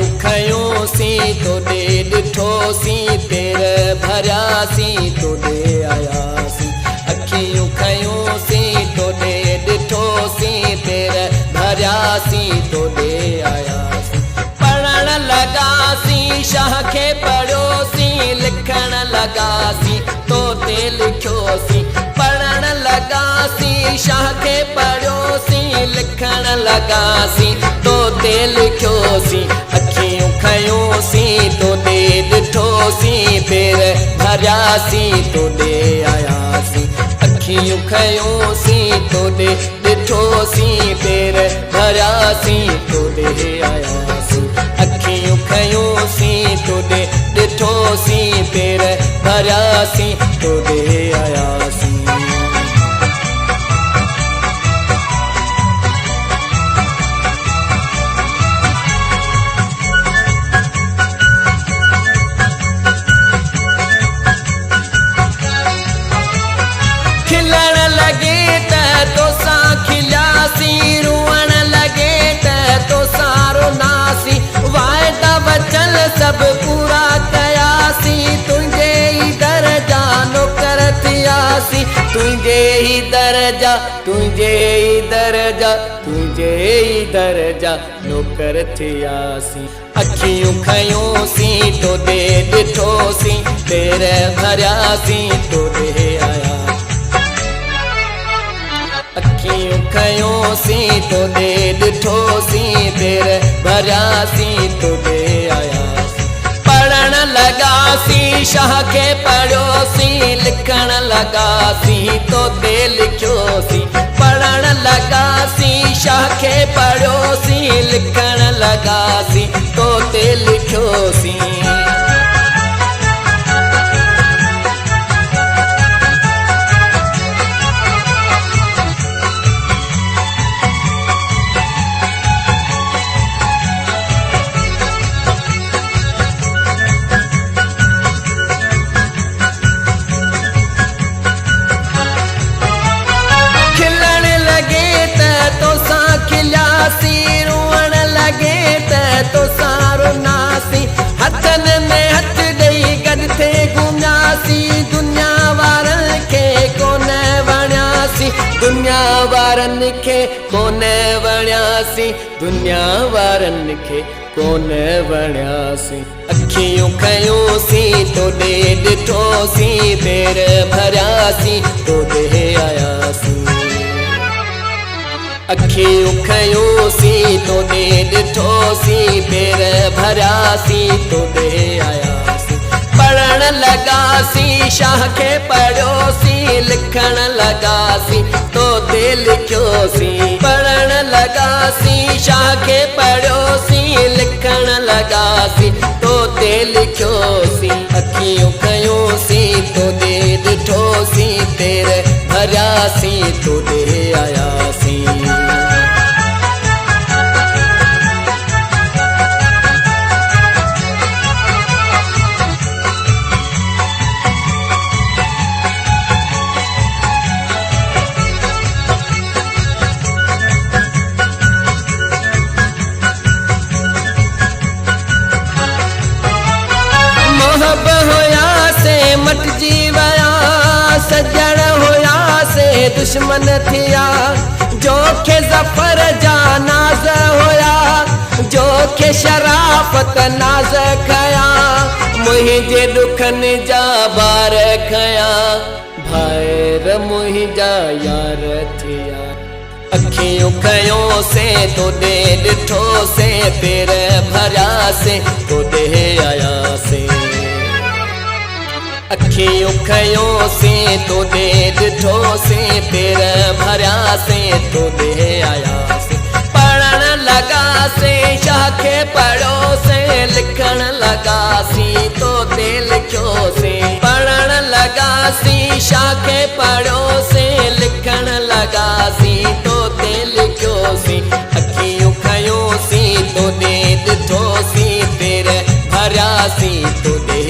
अखियूं खयोंसी तोॾे ॾिठोसी पेर भरियासी तोॾे आयासी अखियूं खयोंसी तोॾे ॾिठोसी पेर भरियासी तोॾे आयासी पढ़ण लॻासी शाह खे पढ़ियोसी लिखण लॻासी तोते लिखियोसी पढ़ण लॻासी शाह खे पढ़ियोसी लिखण लॻासी तोते लिखियोसी अखियूं खयोंसी तोॾे ॾिठोसी पेर भरियासी तोॾे आयासी अखियूं खयोंसी तोॾे ॾिठोसी पेर भरियासी तोॾे आयासी अखियूं खयोंसी तोॾे ॾिठोसी पेर भरियासी तोॾे आयासी खिलण लॻे त तोसां खिलियासी रुअण लॻे त तोसां रुनासी वाइदा वचन सभु पूरा कयासी तुंहिंजे ई दरजा नौकर थियासी तुंहिंजे ई दरजा तुंहिंजे ई दरजा तुंहिंजे ई दरजा नौकर थियासी अखियूं खयोंसी तोॾे ॾिठोसी पेर भरियासी तोॾे आया अखियूं खयोंसी तोॾे ॾिठोसी पेर भरियासी तोॾे आयासी पढ़ण लॻासी शाह खे पढ़ियोसी लिखण लॻासी तोते लिखियोसी पढ़ण लॻासी शाह खे पढ़ियोसी लिखण लॻासी तोते लिखियोसी रुअण लॻे त तोसां रुनासी हथनि में हथ ॾेई गॾु थिए घुमियासी दुनिया वारनि खे कोन वणियासी दुनिया वारनि खे कोन वणियासी दुनिया वारनि खे कोन वणियासी अखियूं खयोंसी तोॾे ॾिठोसी पेर भरियासी तोॾे आयासी अखियूं खयोंसी तोॾे ॾिठोसी पेर भरियासी तोॾे आयासी पढ़ण लॻासी शाह खे पढ़ियोसी लिखण लॻासी तोते लिखियोसी पढ़ण लॻासी शाह खे पढ़ियोसी लिखण लॻासी तोते लिखियोसी अखियूं खयोंसी तोॾे ॾिठोसी पेर भरियासी तोॾे आयासी मोहब हुयासे मटिजी विया सजण हुयासे दुश्मन थिया जोखे ज़फ़र जा नाज़ हुया जोखे शराफ़त नाज़ खया मुंहिंजे ॾुखनि जा ॿार खया भाइर मुंहिंजा यार थिया अखियूं खयोंसे तोॾे ॾिठोसे पेर भरियासे तोॾे आयासे अखियूं खयोंसी तोॾे ॾिठोसी पेर भरियासी तोॾे आयासी पढ़ण लॻासी शाह खे पढ़ियोसी लिखण लॻासी तोते लिखियोसी पढ़ण लॻासी शाह खे पढ़ियोसी लिखण लॻासी तोते लिखियोसी अखियूं खयोंसी तोॾे ॾिठोसी पेर भरियासी तोॾे